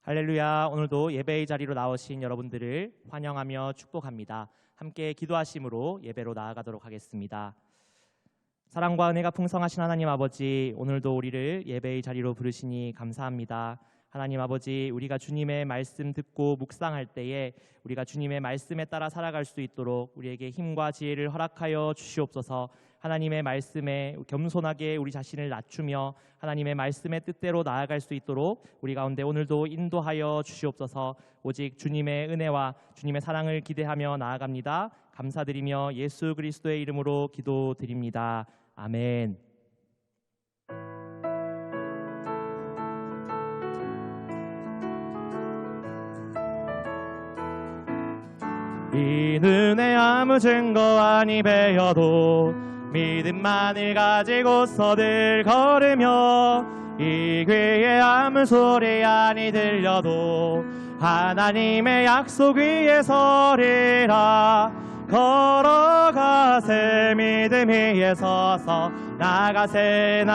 할렐루야. 오늘도 예배의 자리로 나오신 여러분들을 환영하며 축복합니다. 함께 기도하심으로 예배로 나아가도록 하겠습니다. 사랑과 은혜가 풍성하신 하나님 아버지, 오늘도 우리를 예배의 자리로 부르시니 감사합니다. 하나님 아버지, 우리가 주님의 말씀 듣고 묵상할 때에 우리가 주님의 말씀에 따라 살아갈 수 있도록 우리에게 힘과 지혜를 허락하여 주시옵소서. 하나님의 말씀에 겸손하게 우리 자신을 낮추며 하나님의 말씀의 뜻대로 나아갈 수 있도록 우리 가운데 오늘도 인도하여 주시옵소서. 오직 주님의 은혜와 주님의 사랑을 기대하며 나아갑니다. 감사드리며 예수 그리스도의 이름으로 기도드립니다. 아멘. 이 은혜 아무 증거 아니 배여도 믿음만을 가지고서 늘 걸으며 이 귀에 아무 소리 아니 들려도 하나님의 약속 위에 서리라. 걸어가세 믿음 위에 서서 나가세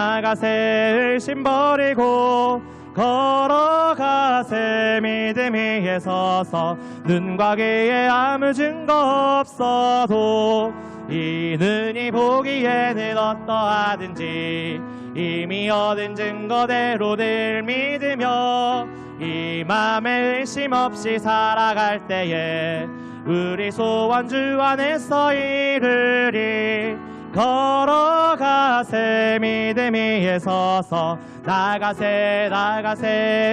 의심 버리고 걸어가세 믿음 위에 서서 눈과 귀에 아무 증거 없어도 이는 이 보기에는 어떠하든지 이미 얻은 증거대로 늘 믿으며 이 맘에 의심 없이 살아갈 때에 우리 소원 주 안에서 이르리. 걸어가세 믿음 위에 서서 나가세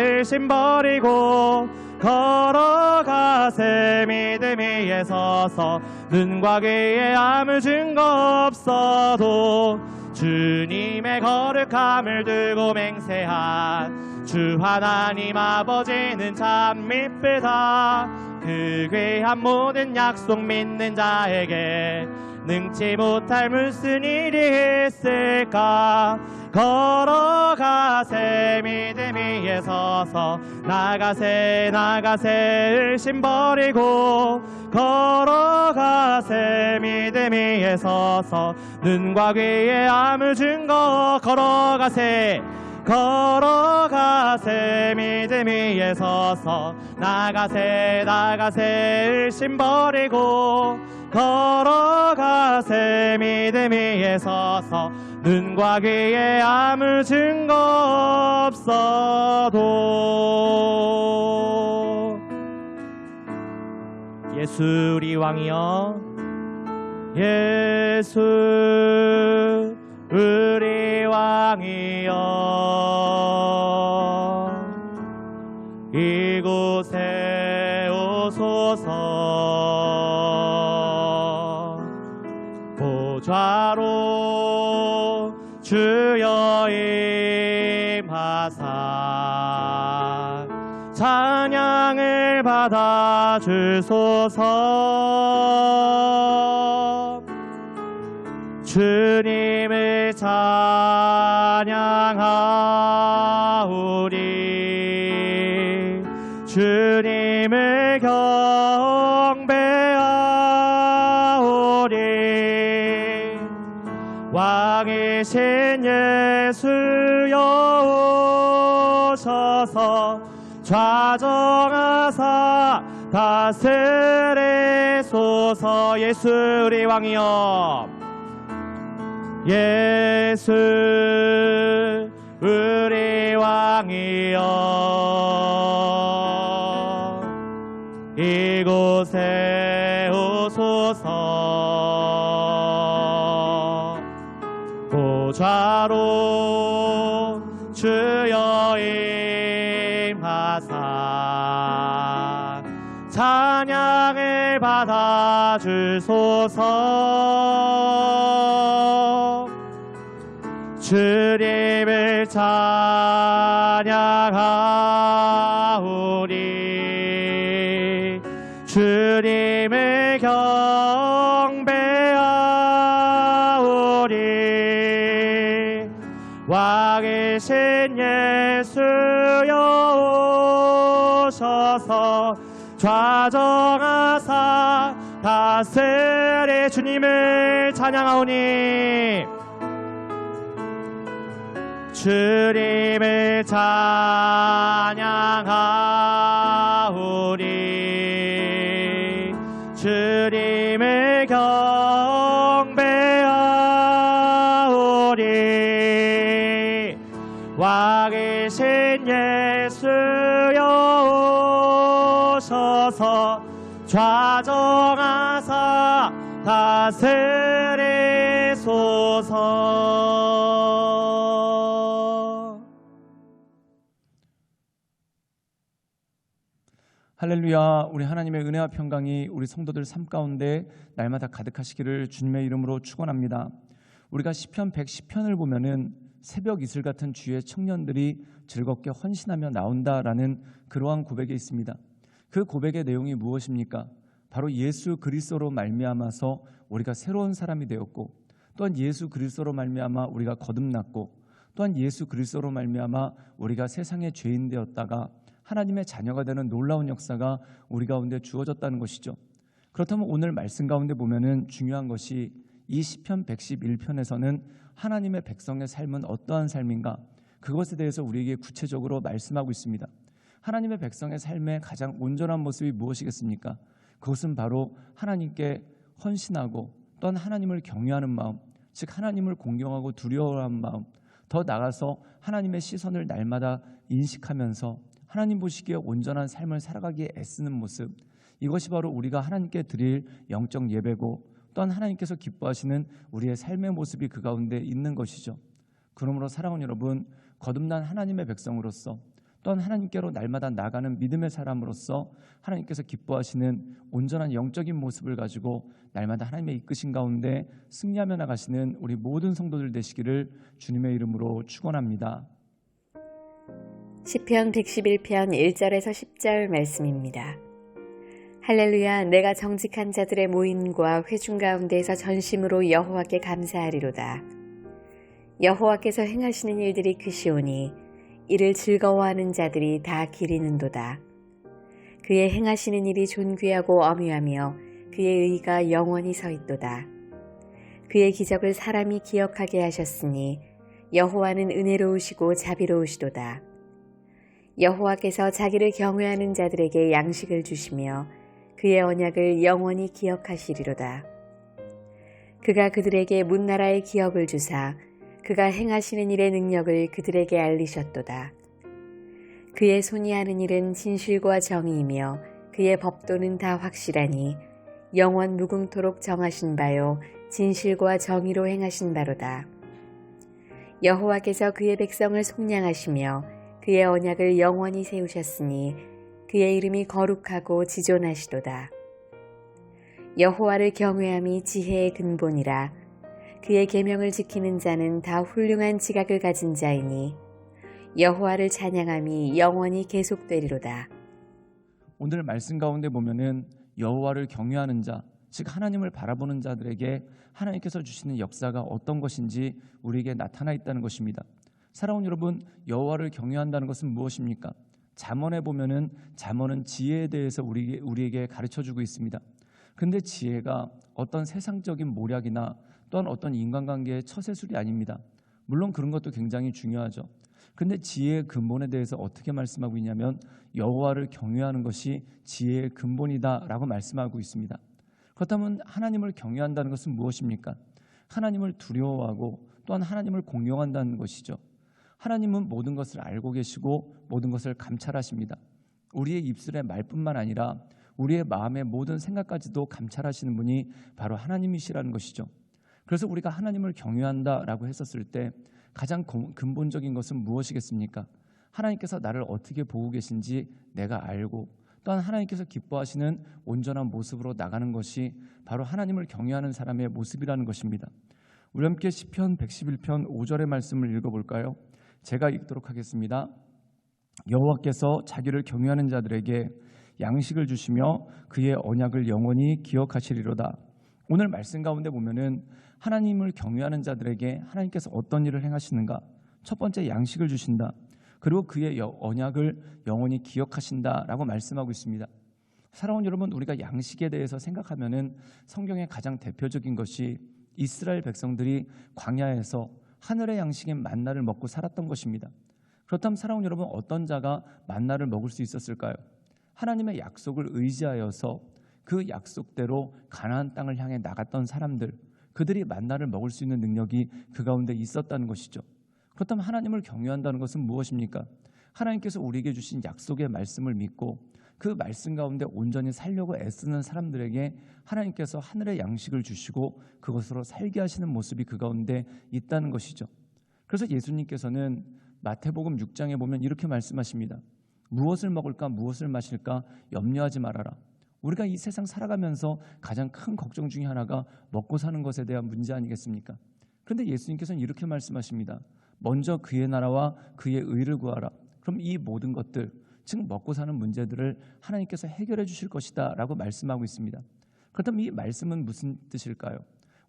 의심 버리고 걸어가세 믿음 위에 서서 눈과 귀에 아무 증거 없어도 주님의 거룩함을 두고 맹세한 주 하나님 아버지는 참 미쁘다. 그 귀한 모든 약속 믿는 자에게 능치 못할 무슨 일이 있을까. 걸어가세 믿음 위에 서서 나가세 의심 버리고 걸어가세 믿음 위에 서서 눈과 귀에 아무 증거 걸어가세 믿음 위에 서서 나가세 의심 버리고 걸어가세 믿음 위에 서서 눈과 귀에 아무 증거 없어도. 예수 우리 왕이여, 예수 우리 왕이여, 이곳에 오소서. 보좌로 주여 임하사 찬양을 받아 주소서. 주님을 찬양하오리. 주님을 경배하오리. 왕이신 예수여 오셔서 좌정하사 다스리소서. 예수 우리 왕이여, 예수 우리 왕이여, 이곳에 오소서. 보좌로 주여 임하사 찬양을 받아 주소서. 주님을 찬양하오리. 주님을 경배하오리. 왕이신 예수여 오셔서 좌정하사 다스리. 주님을 찬양하오니 주님을 찬양하오니 주님을 경배하오리. 와 계신 예수여 오셔서 좌정하사 다스리소서. 할렐루야. 우리 하나님의 은혜와 평강이 우리 성도들 삶 가운데 날마다 가득하시기를 주님의 이름으로 축원합니다. 우리가 시편 110편을 보면은 새벽 이슬 같은 주의 청년들이 즐겁게 헌신하며 나온다라는 그러한 고백이 있습니다. 그 고백의 내용이 무엇입니까? 바로 예수 그리스도로 말미암아서 우리가 새로운 사람이 되었고, 또한 예수 그리스도로 말미암아 우리가 거듭났고, 또한 예수 그리스도로 말미암아 우리가 세상의 죄인 되었다가 하나님의 자녀가 되는 놀라운 역사가 우리 가운데 주어졌다는 것이죠. 그렇다면 오늘 말씀 가운데 보면은 중요한 것이 이 시편 111편에서는 하나님의 백성의 삶은 어떠한 삶인가, 그것에 대해서 우리에게 구체적으로 말씀하고 있습니다. 하나님의 백성의 삶의 가장 온전한 모습이 무엇이겠습니까? 그것은 바로 하나님께 헌신하고 또한 하나님을 경외하는 마음, 즉 하나님을 공경하고 두려워하는 마음, 더 나아가서 하나님의 시선을 날마다 인식하면서 하나님 보시기에 온전한 삶을 살아가기에 애쓰는 모습, 이것이 바로 우리가 하나님께 드릴 영적 예배고 또한 하나님께서 기뻐하시는 우리의 삶의 모습이 그 가운데 있는 것이죠. 그러므로 사랑하는 여러분, 거듭난 하나님의 백성으로서 또한 하나님께로 날마다 나가는 믿음의 사람으로서 하나님께서 기뻐하시는 온전한 영적인 모습을 가지고 날마다 하나님의 이끄신 가운데 승리하며 나가시는 우리 모든 성도들 되시기를 주님의 이름으로 축원합니다. 시편 111편 1절에서 10절 말씀입니다. 할렐루야. 내가 정직한 자들의 모임과 회중 가운데에서 전심으로 여호와께 감사하리로다. 여호와께서 행하시는 일들이 크시오니 이를 즐거워하는 자들이 다 기리는도다. 그의 행하시는 일이 존귀하고 엄유하며 그의 의가 영원히 서 있도다. 그의 기적을 사람이 기억하게 하셨으니 여호와는 은혜로우시고 자비로우시도다. 여호와께서 자기를 경외하는 자들에게 양식을 주시며 그의 언약을 영원히 기억하시리로다. 그가 그들에게 문나라의 기업을 주사 그가 행하시는 일의 능력을 그들에게 알리셨도다. 그의 손이 하는 일은 진실과 정의이며 그의 법도는 다 확실하니 영원 무궁토록 정하신 바요 진실과 정의로 행하신 바로다. 여호와께서 그의 백성을 속량하시며 그의 언약을 영원히 세우셨으니 그의 이름이 거룩하고 지존하시도다. 여호와를 경외함이 지혜의 근본이라. 그의 계명을 지키는 자는 다 훌륭한 지각을 가진 자이니 여호와를 찬양함이 영원히 계속되리로다. 오늘 말씀 가운데 보면은 여호와를 경외하는 자, 즉 하나님을 바라보는 자들에게 하나님께서 주시는 역사가 어떤 것인지 우리에게 나타나 있다는 것입니다. 사랑하는 여러분, 여호와를 경외한다는 것은 무엇입니까? 잠언에 보면은 잠언은 지혜에 대해서 우리에게 가르쳐주고 있습니다. 그런데 지혜가 어떤 세상적인 모략이나 또한 어떤 인간관계의 처세술이 아닙니다. 물론 그런 것도 굉장히 중요하죠. 그런데 지혜의 근본에 대해서 어떻게 말씀하고 있냐면 여호와를 경외하는 것이 지혜의 근본이다라고 말씀하고 있습니다. 그렇다면 하나님을 경외한다는 것은 무엇입니까? 하나님을 두려워하고 또한 하나님을 공경한다는 것이죠. 하나님은 모든 것을 알고 계시고 모든 것을 감찰하십니다. 우리의 입술의 말뿐만 아니라 우리의 마음의 모든 생각까지도 감찰하시는 분이 바로 하나님이시라는 것이죠. 그래서 우리가 하나님을 경외한다라고 했었을 때 가장 근본적인 것은 무엇이겠습니까? 하나님께서 나를 어떻게 보고 계신지 내가 알고 또한 하나님께서 기뻐하시는 온전한 모습으로 나가는 것이 바로 하나님을 경외하는 사람의 모습이라는 것입니다. 우리 함께 시편 111편 5절의 말씀을 읽어볼까요? 제가 읽도록 하겠습니다. 여호와께서 자기를 경외하는 자들에게 양식을 주시며 그의 언약을 영원히 기억하시리로다. 오늘 말씀 가운데 보면은 하나님을 경외하는 자들에게 하나님께서 어떤 일을 행하시는가? 첫 번째, 양식을 주신다. 그리고 그의 언약을 영원히 기억하신다라고 말씀하고 있습니다. 사랑하는 여러분, 우리가 양식에 대해서 생각하면은 성경의 가장 대표적인 것이 이스라엘 백성들이 광야에서 하늘의 양식인 만나를 먹고 살았던 것입니다. 그렇다면 사랑하는 여러분, 어떤 자가 만나를 먹을 수 있었을까요? 하나님의 약속을 의지하여서 그 약속대로 가나안 땅을 향해 나갔던 사람들, 그들이 만나를 먹을 수 있는 능력이 그 가운데 있었다는 것이죠. 그렇다면 하나님을 경외한다는 것은 무엇입니까? 하나님께서 우리에게 주신 약속의 말씀을 믿고 그 말씀 가운데 온전히 살려고 애쓰는 사람들에게 하나님께서 하늘의 양식을 주시고 그것으로 살게 하시는 모습이 그 가운데 있다는 것이죠. 그래서 예수님께서는 마태복음 6장에 보면 이렇게 말씀하십니다. 무엇을 먹을까 무엇을 마실까 염려하지 말아라. 우리가 이 세상 살아가면서 가장 큰 걱정 중에 하나가 먹고 사는 것에 대한 문제 아니겠습니까? 그런데 예수님께서는 이렇게 말씀하십니다. 먼저 그의 나라와 그의 의를 구하라. 그럼 이 모든 것들, 즉 먹고 사는 문제들을 하나님께서 해결해 주실 것이다 라고 말씀하고 있습니다. 그렇다면 이 말씀은 무슨 뜻일까요?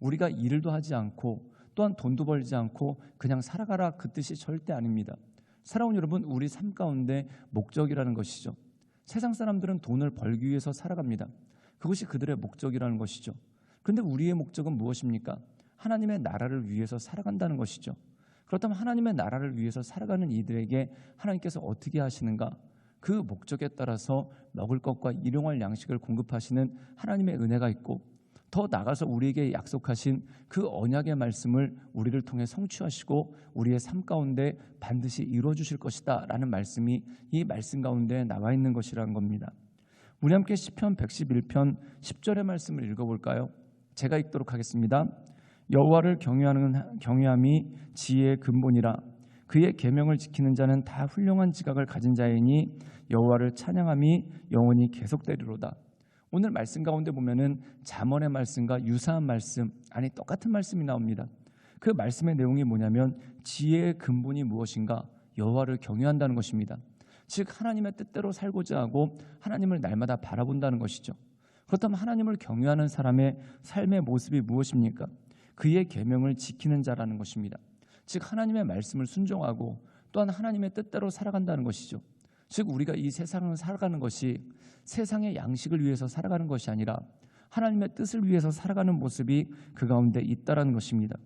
우리가 일도 하지 않고 또한 돈도 벌지 않고 그냥 살아가라 그 뜻이 절대 아닙니다. 사랑하는 여러분, 우리 삶 가운데 목적이라는 것이죠. 세상 사람들은 돈을 벌기 위해서 살아갑니다. 그것이 그들의 목적이라는 것이죠. 그런데 우리의 목적은 무엇입니까? 하나님의 나라를 위해서 살아간다는 것이죠. 그렇다면 하나님의 나라를 위해서 살아가는 이들에게 하나님께서 어떻게 하시는가? 그 목적에 따라서 먹을 것과 일용할 양식을 공급하시는 하나님의 은혜가 있고 더 나아가서 우리에게 약속하신 그 언약의 말씀을 우리를 통해 성취하시고 우리의 삶 가운데 반드시 이루어 주실 것이다 라는 말씀이 이 말씀 가운데 나와 있는 것이라는 겁니다. 우리 함께 시편 111편 10절의 말씀을 읽어볼까요? 제가 읽도록 하겠습니다. 여호와를 경외함이 지혜의 근본이라. 그의 계명을 지키는 자는 다 훌륭한 지각을 가진 자이니 여호와를 찬양함이 영원히 계속되리로다. 오늘 말씀 가운데 보면은 잠언의 말씀과 유사한 말씀, 아니 똑같은 말씀이 나옵니다. 그 말씀의 내용이 뭐냐면 지혜의 근본이 무엇인가? 여호와를 경외한다는 것입니다. 즉 하나님의 뜻대로 살고자 하고 하나님을 날마다 바라본다는 것이죠. 그렇다면 하나님을 경외하는 사람의 삶의 모습이 무엇입니까? 그의 계명을 지키는 자라는 것입니다. 즉 하나님의 말씀을 순종하고 또한 하나님의 뜻대로 살아간다는 것이죠. 즉 우리가 이 세상을 살아가는 것이 세상의 양식을 위해서 살아가는 것이 아니라 하나님의 뜻을 위해서 살아가는 모습이 그 가운데 있다라는 것입니다.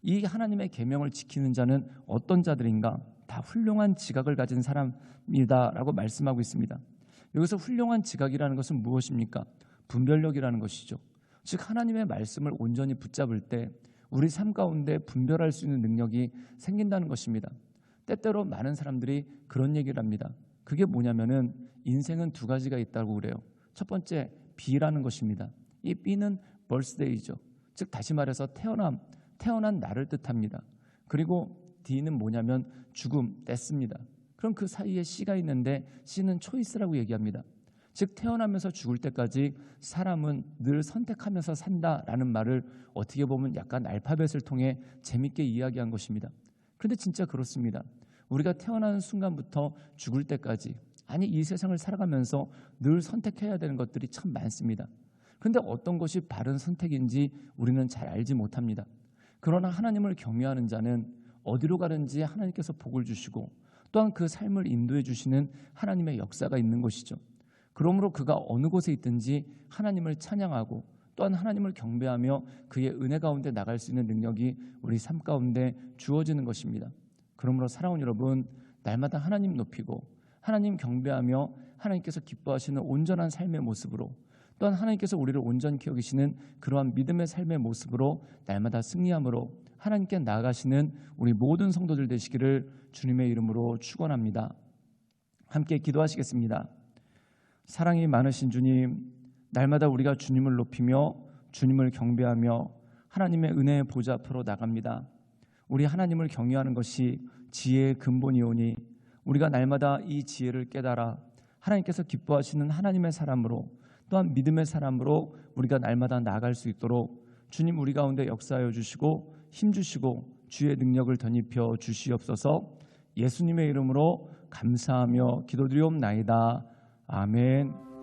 이 하나님의 계명을 지키는 자는 어떤 자들인가? 다 훌륭한 지각을 가진 사람이다라고 말씀하고 있습니다. 여기서 훌륭한 지각이라는 것은 무엇입니까? 분별력이라는 것이죠. 즉 하나님의 말씀을 온전히 붙잡을 때 우리 삶 가운데 분별할 수 있는 능력이 생긴다는 것입니다. 때때로 많은 사람들이 그런 얘기를 합니다. 그게 뭐냐면은 인생은 두 가지가 있다고 그래요. 첫 번째 B라는 것입니다. 이 B는 birthday죠. 즉 다시 말해서 태어난 날을 뜻합니다. 그리고 D는 뭐냐면 죽음, death입니다. 그럼 그 사이에 C가 있는데 C는 choice라고 얘기합니다. 즉 태어나면서 죽을 때까지 사람은 늘 선택하면서 산다라는 말을 어떻게 보면 약간 알파벳을 통해 재밌게 이야기한 것입니다. 그런데 진짜 그렇습니다. 우리가 태어나는 순간부터 죽을 때까지, 아니 이 세상을 살아가면서 늘 선택해야 되는 것들이 참 많습니다. 그런데 어떤 것이 바른 선택인지 우리는 잘 알지 못합니다. 그러나 하나님을 경외하는 자는 어디로 가든지 하나님께서 복을 주시고 또한 그 삶을 인도해 주시는 하나님의 역사가 있는 것이죠. 그러므로 그가 어느 곳에 있든지 하나님을 찬양하고 또한 하나님을 경배하며 그의 은혜 가운데 나갈 수 있는 능력이 우리 삶 가운데 주어지는 것입니다. 그러므로 사랑하는 여러분, 날마다 하나님 높이고 하나님 경배하며 하나님께서 기뻐하시는 온전한 삶의 모습으로 또한 하나님께서 우리를 온전히 여기시는 그러한 믿음의 삶의 모습으로 날마다 승리함으로 하나님께 나아가시는 우리 모든 성도들 되시기를 주님의 이름으로 축원합니다. 함께 기도하시겠습니다. 사랑이 많으신 주님, 날마다 우리가 주님을 높이며 주님을 경배하며 하나님의 은혜의 보좌 앞으로 나갑니다. 우리 하나님을 경외하는 것이 지혜의 근본이오니 우리가 날마다 이 지혜를 깨달아 하나님께서 기뻐하시는 하나님의 사람으로 또한 믿음의 사람으로 우리가 날마다 나아갈 수 있도록 주님 우리 가운데 역사하여 주시고 힘주시고 주의 능력을 덧입혀 주시옵소서. 예수님의 이름으로 감사하며 기도드리옵나이다. 아멘.